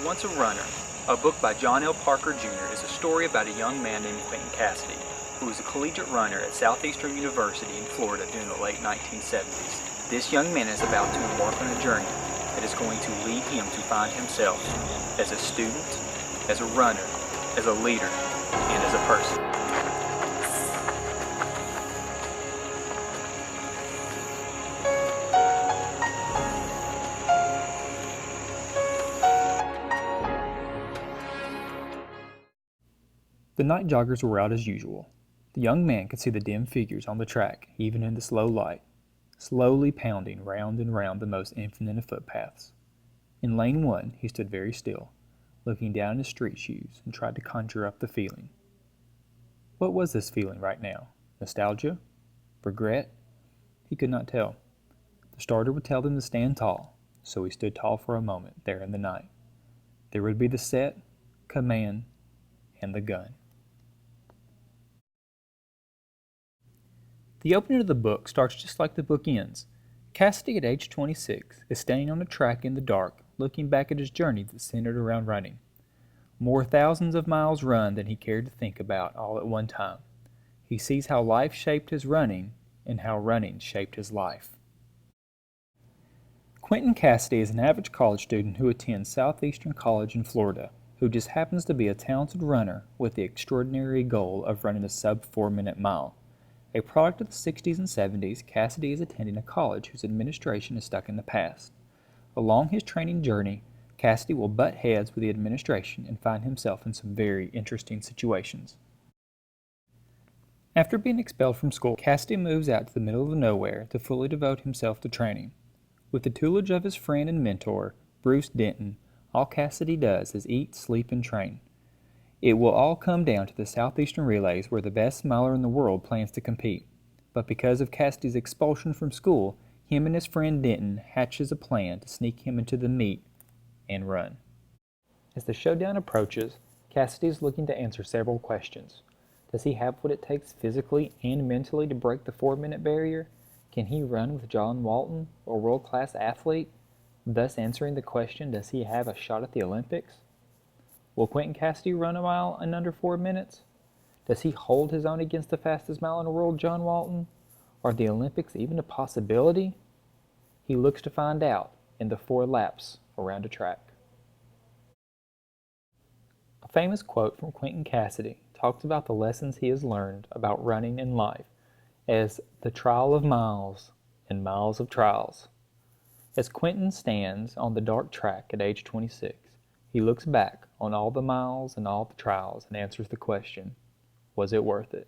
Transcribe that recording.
Once a Runner, a book by John L. Parker Jr., is a story about a young man named Quentin Cassidy, who was a collegiate runner at Southeastern University in Florida during the late 1970s. This young man is about to embark on a journey that is going to lead him to find himself as a student, as a runner, as a leader, and as a person. The night joggers were out as usual. The young man could see the dim figures on the track, even in the slow light, slowly pounding round and round the most infinite of footpaths. In lane 1, he stood very still, looking down at his street shoes and tried to conjure up the feeling. What was this feeling right now? Nostalgia? Regret? He could not tell. The starter would tell them to stand tall, so he stood tall for a moment there in the night. There would be the set, command, and the gun. The opening of the book starts just like the book ends. Cassidy, at age 26, is standing on a track in the dark, looking back at his journey that centered around running. More thousands of miles run than he cared to think about all at one time. He sees how life shaped his running and how running shaped his life. Quentin Cassidy is an average college student who attends Southeastern College in Florida, who just happens to be a talented runner with the extraordinary goal of running a sub-4-minute mile. A product of the 60s and 70s, Cassidy is attending a college whose administration is stuck in the past. Along his training journey, Cassidy will butt heads with the administration and find himself in some very interesting situations. After being expelled from school, Cassidy moves out to the middle of nowhere to fully devote himself to training. With the tutelage of his friend and mentor, Bruce Denton, all Cassidy does is eat, sleep, and train. It will all come down to the Southeastern Relays where the best miler in the world plans to compete. But because of Cassidy's expulsion from school, him and his friend Denton hatches a plan to sneak him into the meet and run. As the showdown approaches, Cassidy is looking to answer several questions. Does he have what it takes physically and mentally to break the 4-minute barrier? Can he run with John Walton, a world-class athlete? Thus answering the question, does he have a shot at the Olympics? Will Quentin Cassidy run a mile in under 4 minutes? Does he hold his own against the fastest mile in the world, John Walton? Are the Olympics even a possibility? He looks to find out in the 4 laps around a track. A famous quote from Quentin Cassidy talks about the lessons he has learned about running in life as the trial of miles and miles of trials. As Quentin stands on the dark track at age 26, he looks back on all the miles and all the trials and answers the question, was it worth it?